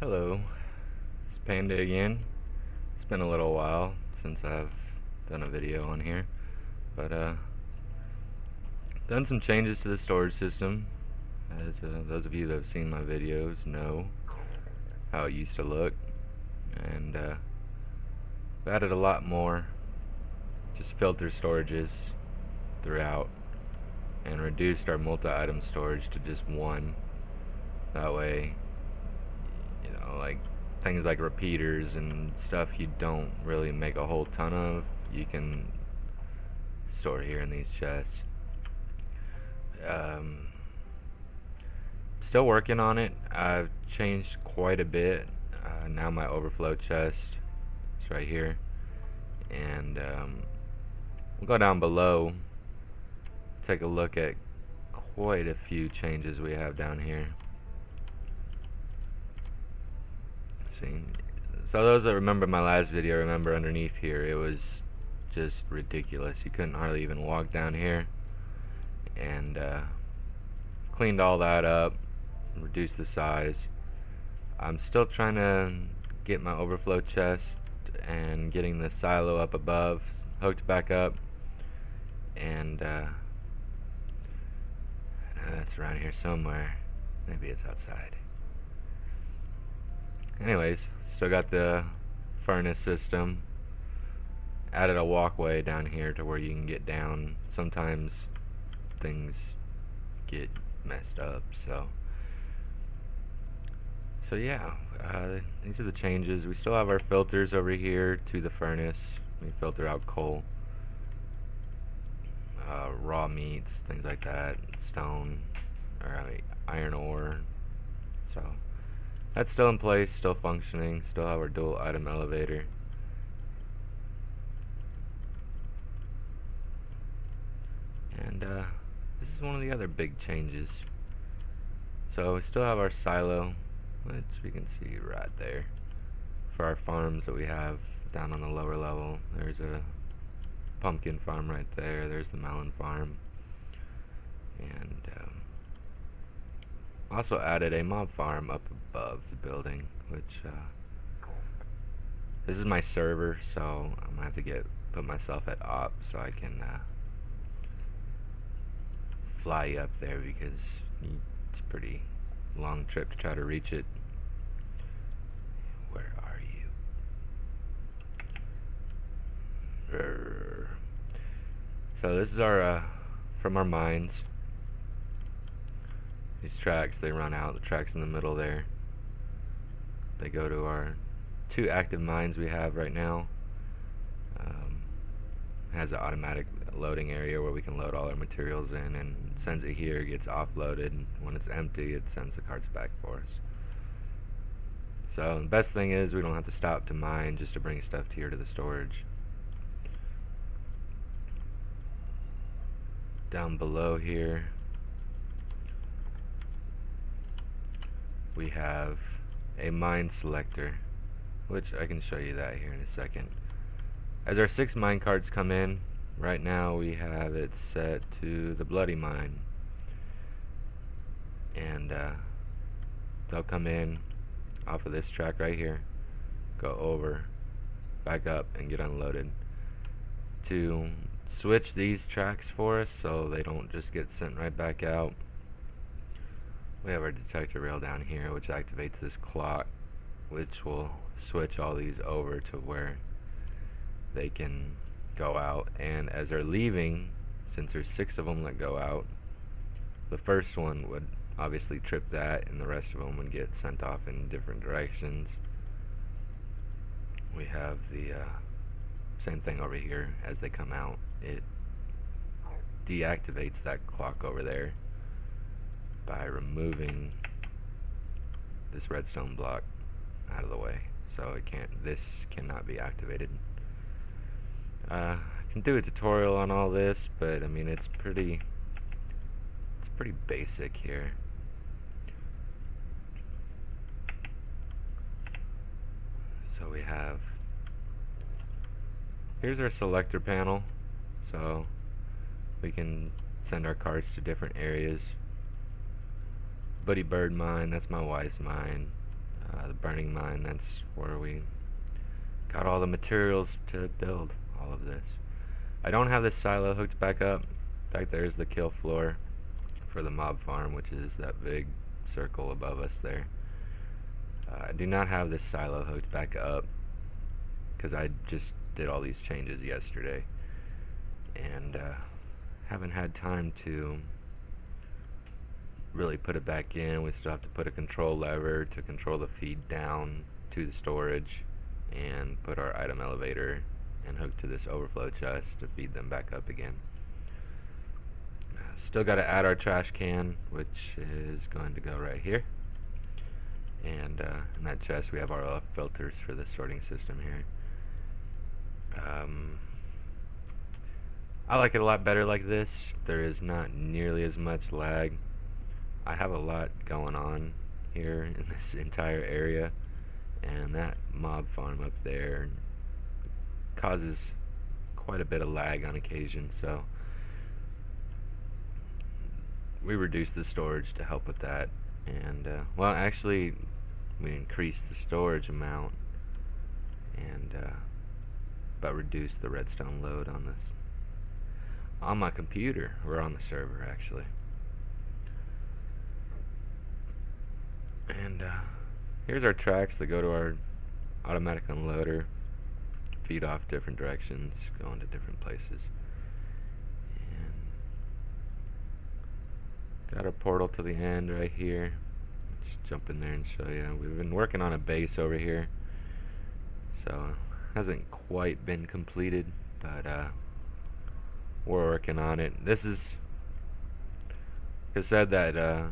Hello, it's Panda again. It's been a little while since I've done a video on here, but done some changes to the storage system. As those of you that have seen my videos know how it used to look, and I've added a lot more, just filter storages throughout, and reduced our multi-item storage to just one. That way, like things like repeaters and stuff you don't really make a whole ton of, you can store here in these chests. Um, Still working on it. I've changed quite a bit. Now my overflow chest is right here, and we'll go down below, take a look at quite a few changes we have down here. See, so those that remember my last video, remember underneath here it was just ridiculous. You couldn't hardly even walk down here, and cleaned all that up, reduced the size. I'm still trying to get my overflow chest and getting the silo up above hooked back up, and that's around here somewhere. Maybe it's outside. Anyways, still got the furnace system. Added a walkway down here to where you can get down. Sometimes things get messed up, so yeah, these are the changes. We still have our filters over here to the furnace. We filter out coal, raw meats, things like that, stone, or iron ore. So that's still in place, still functioning, still have our dual item elevator. And this is one of the other big changes. So we still have our silo, which we can see right there, for our farms that we have down on the lower level. There's a pumpkin farm right there, there's the melon farm, and also added a mob farm up above the building, which this is my server, so I'm gonna have to put myself at op so I can fly up there, because it's a pretty long trip to try to reach it. Where are you? So this is our from our mines. These tracks, they run out. The tracks in the middle there, they go to our 2 active mines we have right now. It has an automatic loading area where we can load all our materials in, and sends it here, gets offloaded, and when it's empty it sends the carts back for us. So the best thing is we don't have to stop to mine just to bring stuff here to the storage. Down below here we have a mine selector, which I can show you that here in a second. As our 6 mine carts come in, right now we have it set to the bloody mine, and they'll come in off of this track right here, go over, back up, and get unloaded. To switch these tracks for us so they don't just get sent right back out, we have our detector rail down here, which activates this clock, which will switch all these over to where they can go out. And as they're leaving, since there's 6 of them that go out, the first one would obviously trip that, and the rest of them would get sent off in different directions. We have the same thing over here. As they come out, it deactivates that clock over there by removing this redstone block out of the way, so this cannot be activated. I can do a tutorial on all this, but I mean it's pretty basic here. So we have, here's our selector panel, so we can send our carts to different areas. Buddy Bird mine, that's my wife's mine. the burning mine. That's where we got all the materials to build all of this. I don't have this silo hooked back up. In fact, there's the kill floor for the mob farm, which is that big circle above us there. I do not have this silo hooked back up because I just did all these changes yesterday and haven't had time to really put it back in. We still have to put a control lever to control the feed down to the storage and put our item elevator and hook to this overflow chest to feed them back up again. Still got to add our trash can, which is going to go right here. And in that chest we have our filters for the sorting system here. I like it a lot better like this. There is not nearly as much lag. I have a lot going on here in this entire area, and that mob farm up there causes quite a bit of lag on occasion, so we reduced the storage to help with that. And well, actually we increased the storage amount and but reduced the redstone load on this on my computer, or on the server actually. And here's our tracks that go to our automatic unloader, feed off different directions, go into different places. And got our portal to the end right here. Let's jump in there and show you. We've been working on a base over here, so hasn't quite been completed, but we're working on it. This is, it said that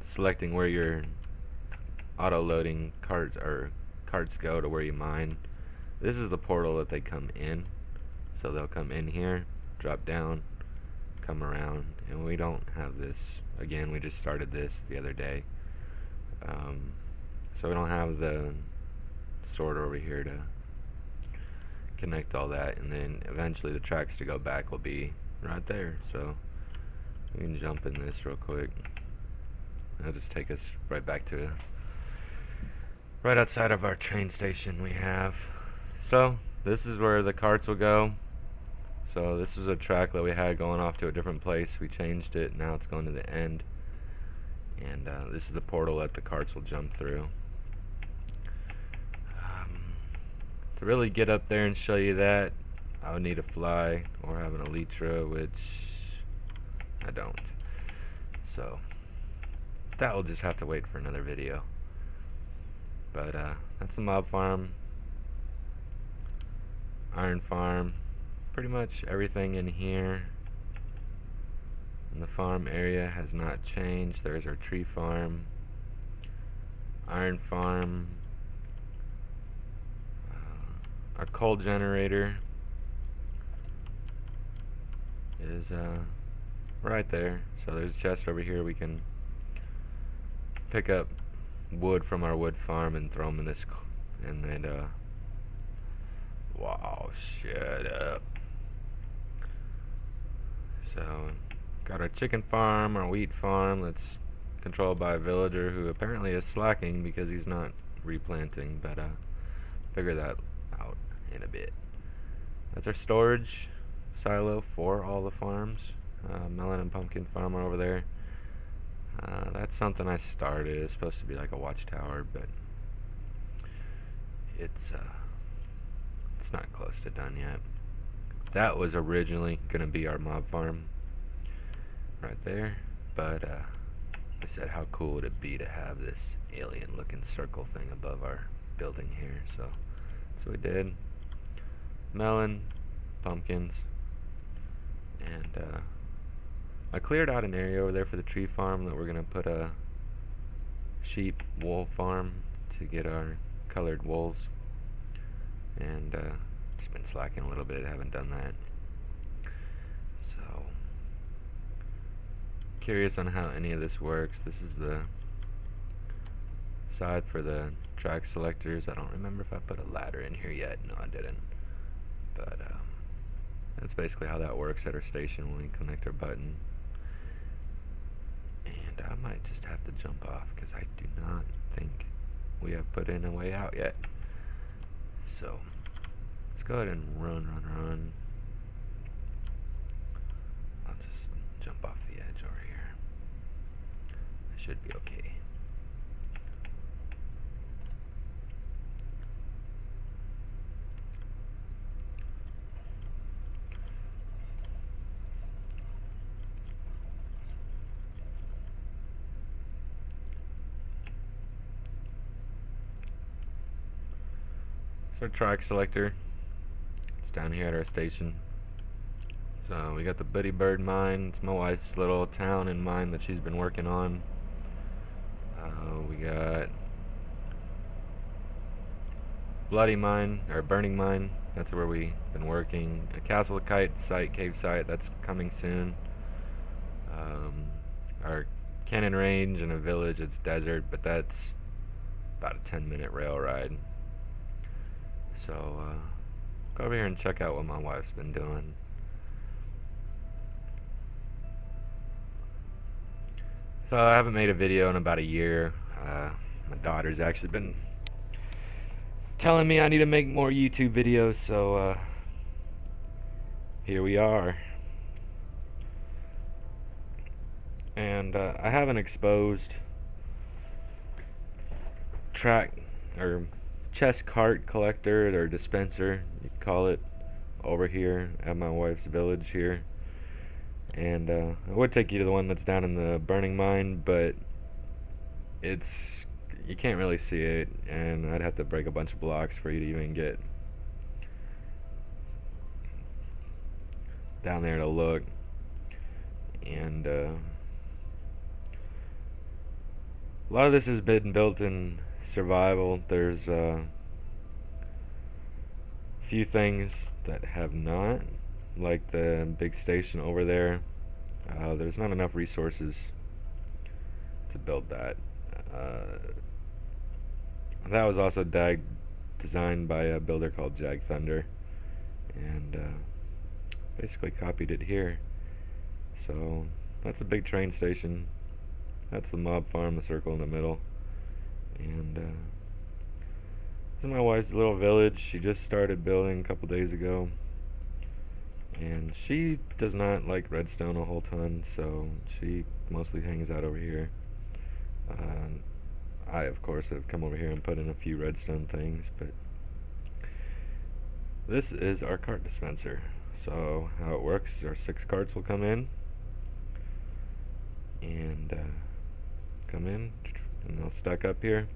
selecting where your auto-loading carts or carts go to where you mine. This is the portal that they come in, so they'll come in here, drop down, come around, and we don't have this. Again, we just started this the other day, so we don't have the sorter over here to connect all that, and then eventually the tracks to go back will be right there. So we can jump in this real quick. It'll just take us right back to right outside of our train station we have. So this is where the carts will go. So this was a track that we had going off to a different place. We changed it. Now it's going to the end. And this is the portal that the carts will jump through. To really get up there and show you that, I would need a fly or have an elytra, which I don't. So that will just have to wait for another video. But that's a mob farm, iron farm, pretty much everything in here in the farm area has not changed. There's our tree farm, iron farm, our coal generator is right there. So there's a chest over here. We can pick up wood from our wood farm and throw them in this, and then wow, shut up. So got our chicken farm, our wheat farm that's controlled by a villager who apparently is slacking because he's not replanting, but figure that out in a bit. That's our storage silo for all the farms. Melon and pumpkin farm over there. That's something I started. It's supposed to be like a watchtower, but it's not close to done yet. That was originally gonna be our mob farm right there, but I said how cool would it be to have this alien looking circle thing above our building here, so that's what we did. Melon, pumpkins, and I cleared out an area over there for the tree farm that we're gonna put a sheep wool farm to get our colored wools, and just been slacking a little bit, haven't done that. So curious on how any of this works. This is the side for the track selectors. I don't remember if I put a ladder in here yet. No, I didn't, but that's basically how that works at our station when we connect our button. And I might just have to jump off because I do not think we have put in a way out yet. So let's go ahead and run. I'll just jump off the edge over here. I should be okay. Our track selector. It's down here at our station. So we got the Buddy Bird mine. It's my wife's little town and mine that she's been working on. We got Bloody Mine, or Burning Mine. That's where we've been working. A Castle Kite site, cave site, that's coming soon. Our Cannon Range and a village, it's desert, but that's about a 10-minute rail ride. So, go over here and check out what my wife's been doing. So, I haven't made a video in about a year. My daughter's actually been telling me I need to make more YouTube videos, so, here we are. And, I have an exposed track, or chest cart collector or dispenser, you could call it, over here at my wife's village here. And I would take you to the one that's down in the Burning Mine, but you can't really see it, and I'd have to break a bunch of blocks for you to even get down there to look. And a lot of this has been built in survival. There's a few things that have not, like the big station over there. There's not enough resources to build that. That was also designed by a builder called Jag Thunder, and basically copied it here. So that's a big train station. That's the mob farm, the circle in the middle. And this is my wife's little village. She just started building a couple days ago, and she does not like redstone a whole ton, so she mostly hangs out over here. I, of course, have come over here and put in a few redstone things, but this is our cart dispenser. So how it works, our 6 carts will come in, and and they'll stack up here.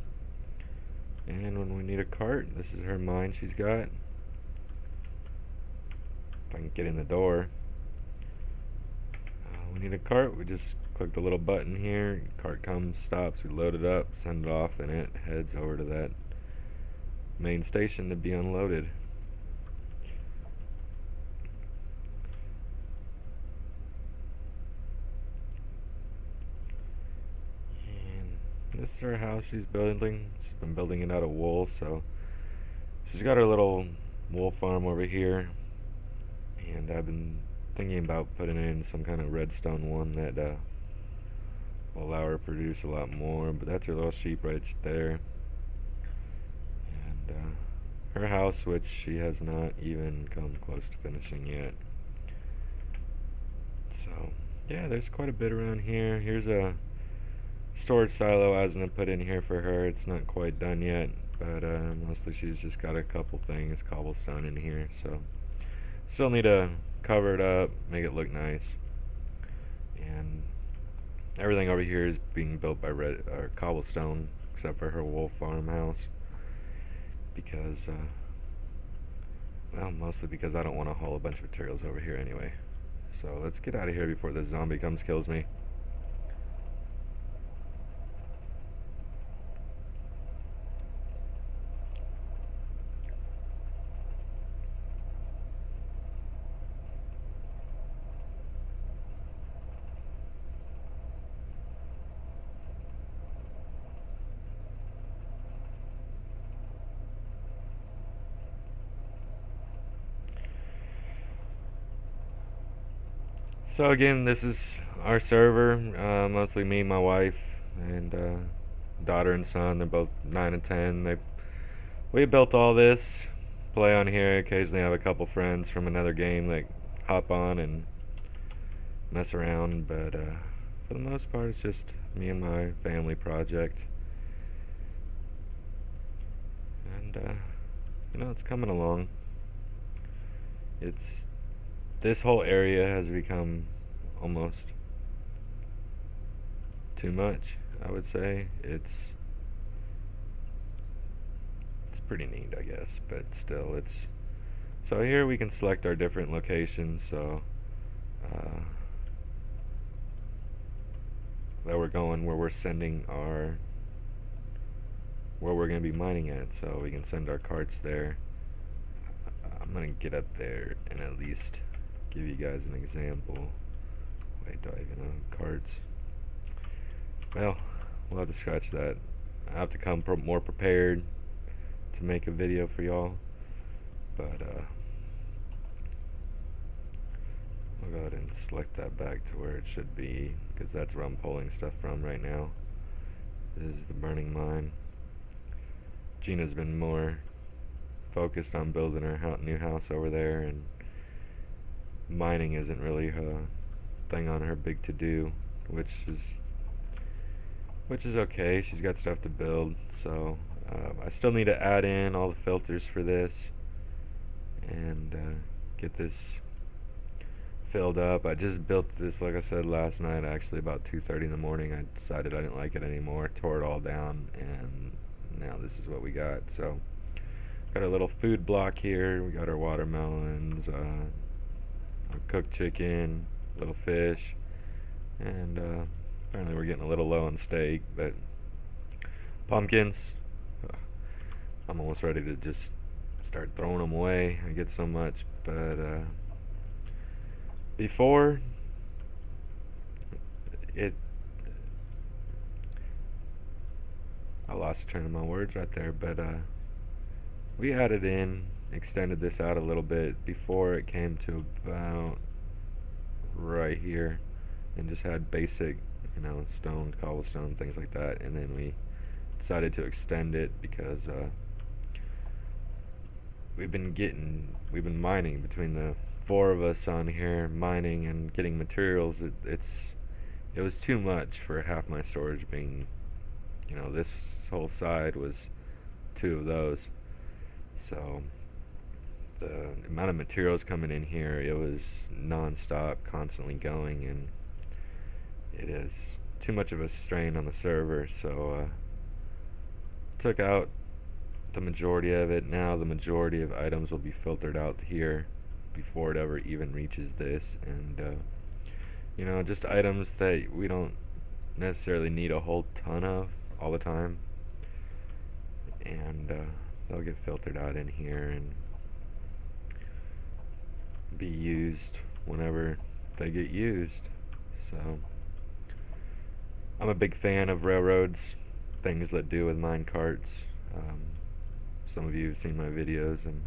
And when we need a cart, this is her mine she's got. If I can get in the door. We need a cart, we just click the little button here, cart comes, stops, we load it up, send it off, and it heads over to that main station to be unloaded. And this is her house she's building. She's been building it out of wool, so she's got her little wool farm over here, and I've been thinking about putting in some kind of redstone one that will allow her to produce a lot more. But that's her little sheep right there, and her house, which she has not even come close to finishing yet. So yeah, there's quite a bit around here. Here's a storage silo I was going to put in here for her. It's not quite done yet, but mostly she's just got a couple things, cobblestone in here, so still need to cover it up, make it look nice. And everything over here is being built by cobblestone, except for her wool farmhouse, because well, mostly because I don't want to haul a bunch of materials over here anyway. So let's get out of here before this zombie kills me. So again, this is our server, mostly me, my wife, and daughter and son. They're both 9 and 10. We built all this, play on here. Occasionally have a couple friends from another game that hop on and mess around, but for the most part, it's just me and my family project. And it's coming along. This whole area has become almost too much, I would say. It's pretty neat, I guess, but still, so here we can select our different locations. So that we're going where we're sending where we're going to be mining at, so we can send our carts there. I'm going to get up there and at least give you guys an example. Wait, do I even have carts? Well, we'll have to scratch that. I have to come more prepared to make a video for y'all, but I'll go ahead and select that back to where it should be, because that's where I'm pulling stuff from right now, is the burning mine. Gina's been more focused on building her new house over there, and mining isn't really a thing on her big to-do, which is okay. She's got stuff to build, so I still need to add in all the filters for this and get this filled up. I just built this, like I said, last night, actually about 2:30 in the morning. I decided I didn't like it anymore, tore it all down, and now this is what we got. So got our little food block here. We got our watermelons, our cooked chicken, little fish, and apparently we're getting a little low on steak, but pumpkins, I'm almost ready to just start throwing them away. I get so much, but before I lost the train of my words right there, but we extended this out a little bit before it came to about right here, and just had basic, stone, cobblestone, things like that, and then we decided to extend it because we've been mining between the four of us on here, mining and getting materials. It was too much for half my storage being, this whole side was 2 of those. So the amount of materials coming in here, it was non-stop, constantly going, and it is too much of a strain on the server. So took out the majority of it. Now the majority of items will be filtered out here before it ever even reaches this, and just items that we don't necessarily need a whole ton of all the time, and they'll get filtered out in here and be used whenever they get used. So I'm a big fan of railroads, things that do with mine carts. Some of you have seen my videos. I'm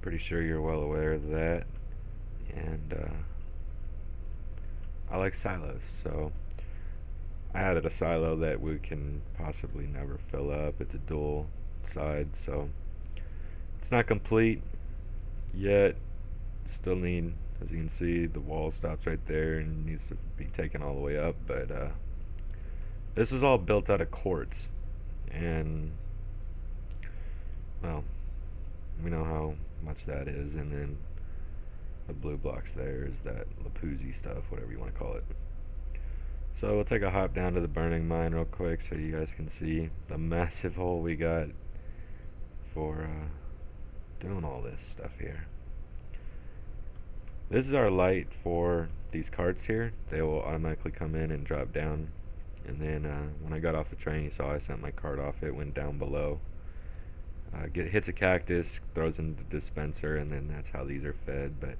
pretty sure you're well aware of that. And I like silos, so I added a silo that we can possibly never fill up. It's a dual side, so it's not complete yet. Still need, as you can see, the wall stops right there and needs to be taken all the way up, but this was all built out of quartz, and well, we know how much that is. And then the blue blocks there is that Lapuzzi stuff, whatever you want to call it. So we'll take a hop down to the burning mine real quick so you guys can see the massive hole we got for doing all this stuff here. This is our light for these carts here. They will automatically come in and drop down, and then when I got off the train, you saw I sent my cart off. It went down below, hits a cactus, throws in the dispenser, and then that's how these are fed. But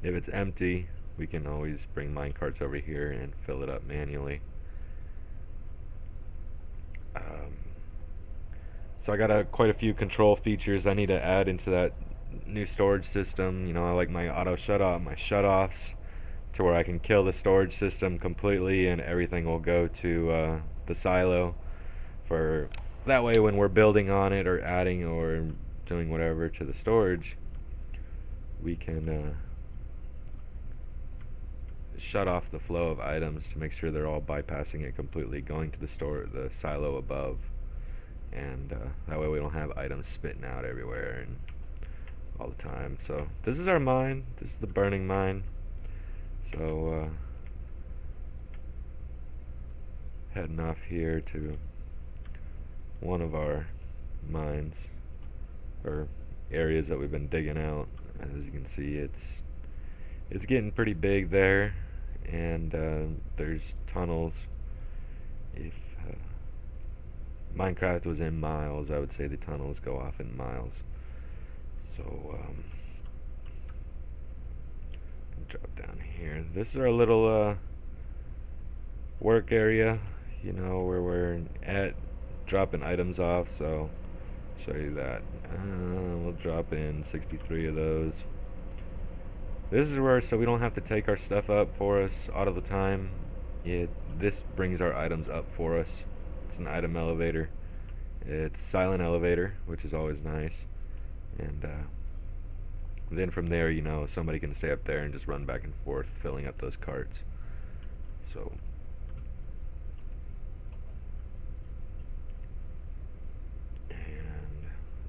if it's empty, we can always bring mine carts over here and fill it up manually. So I got quite a few control features I need to add into that new storage system. I like my auto my shutoffs, to where I can kill the storage system completely and everything will go to the silo for that way when we're building on it or adding or doing whatever to the storage, we can shut off the flow of items to make sure they're all bypassing it completely, going to the silo above, and that way we don't have items spitting out everywhere and all the time. So this is our mine. This is the burning mine. So heading off here to one of our mines or areas that we've been digging out. As you can see, it's getting pretty big there, and there's tunnels. If Minecraft was in miles, I would say the tunnels go off in miles. So drop down here. This is our little work area, you know, where we're at dropping items off. So show you that. We'll drop in 63 of those. This is where, so we don't have to take our stuff up for us all of the time. This brings our items up for us. It's an item elevator. It's silent elevator, which is always nice. And then from there, you know, somebody can stay up there and just run back and forth, filling up those carts. So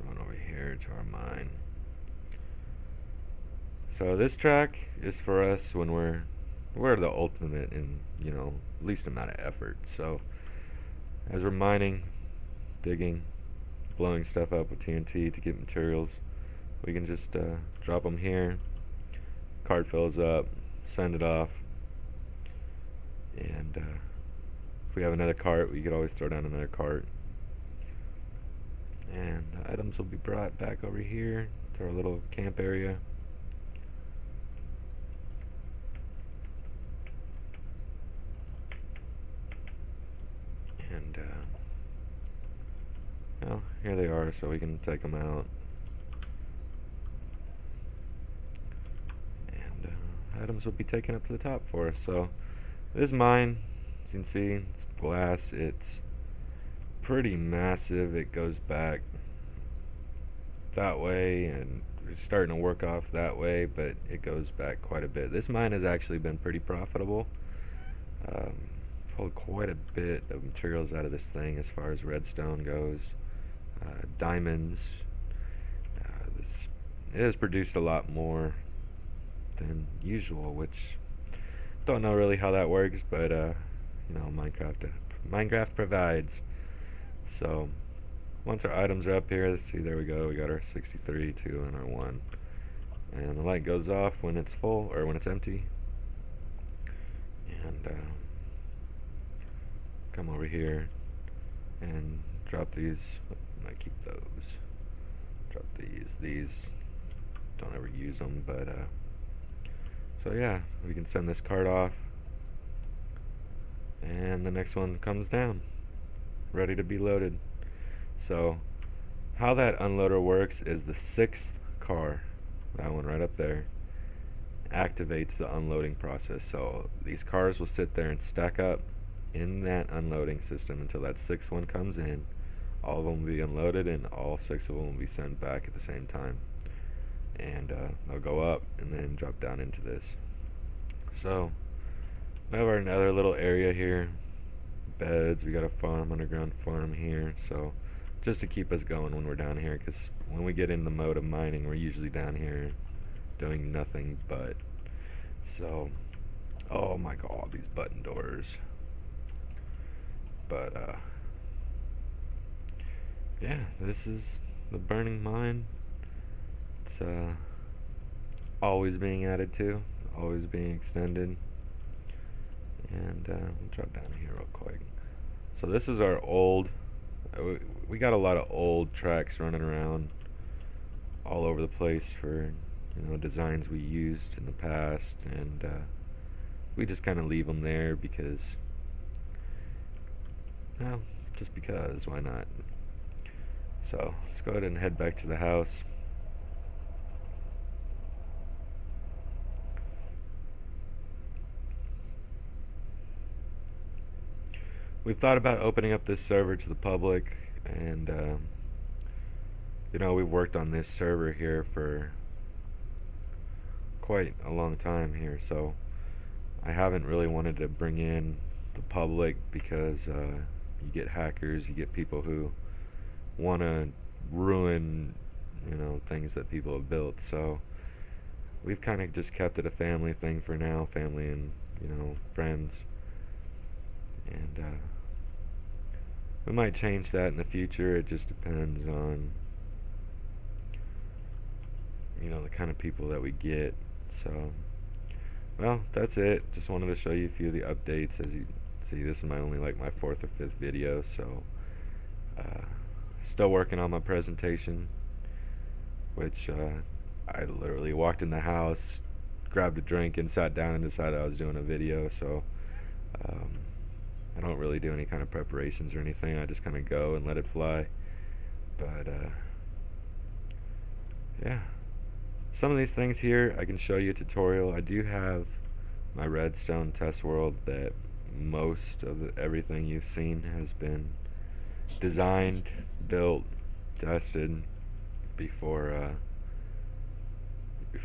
run over here to our mine. So this track is for us when we're the ultimate in, you know, least amount of effort. So as we're mining, digging, blowing stuff up with TNT to get materials, we can just drop them here. Cart fills up, send it off, and if we have another cart, we could always throw down another cart. And the items will be brought back over here to our little camp area. And well, here they are, so we can take them out. And items will be taken up to the top for us. So this is mine. As you can see, it's glass. It's pretty massive. It goes back that way, and we're starting to work off that way, but it goes back quite a bit. This mine has actually been pretty profitable. Pulled quite a bit of materials out of this thing as far as redstone goes, diamonds. It has produced a lot more than usual, which don't know really how that works, but you know, Minecraft provides. So once our items are up here, let's see, there we go. We got our 63, 2, and our 1. And the light goes off when it's full or when it's empty. And come over here and drop these. I keep those. Drop these. Don't ever use them, but so yeah, we can send this cart off, and the next one comes down, ready to be loaded. So how that unloader works is the 6th car, that one right up there, activates the unloading process. So these cars will sit there and stack up in that unloading system until that 6th one comes in. All of them will be unloaded, and all 6 of them will be sent back at the same time. And they'll go up and then drop down into this. So we have our another little area here, beds. We got a farm, underground farm here. So just to keep us going when we're down here, because when we get in the mode of mining, we're usually down here doing nothing but. So, oh my god, these button doors. But yeah, this is the burning mine. It's always being added to, always being extended. And we'll drop down here real quick. So this is our old, we got a lot of old tracks running around all over the place for, you know, designs we used in the past, and we just kind of leave them there because, well, just because, why not? So let's go ahead and head back to the house. we've thought about opening up this server to the public, and we've worked on this server here for quite a long time here, so I haven't really wanted to bring in the public because you get hackers, you get people who want to ruin, things that people have built. So we've kind of just kept it a family thing for now, family and friends, and we might change that in the future. It just depends on the kind of people that we get. So, well, that's it. Just wanted to show you a few of the updates. As you see, this is my fourth or fifth video, so still working on my presentation, which I literally walked in the house, grabbed a drink, and sat down and decided I was doing a video. So I don't really do any kind of preparations or anything. I just kind of go and let it fly. But yeah, some of these things here I can show you a tutorial. I do have my redstone test world that most of everything you've seen has been designed, built, tested before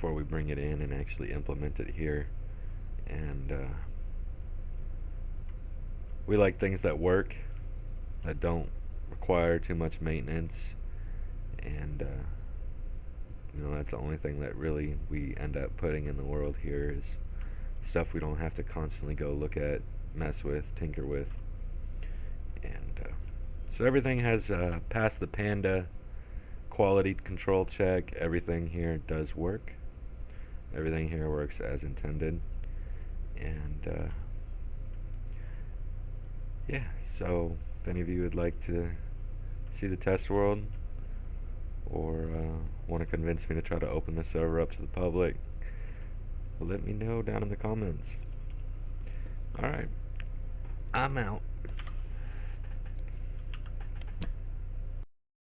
we bring it in and actually implement it here. And we like things that work, that don't require too much maintenance, and that's the only thing that really we end up putting in the world here is stuff we don't have to constantly go look at, mess with, tinker with. And so everything has passed the Panda quality control check. Everything here does work. Everything here works as intended. And yeah, so if any of you would like to see the test world, or want to convince me to try to open the server up to the public, let me know down in the comments. Alright, I'm out.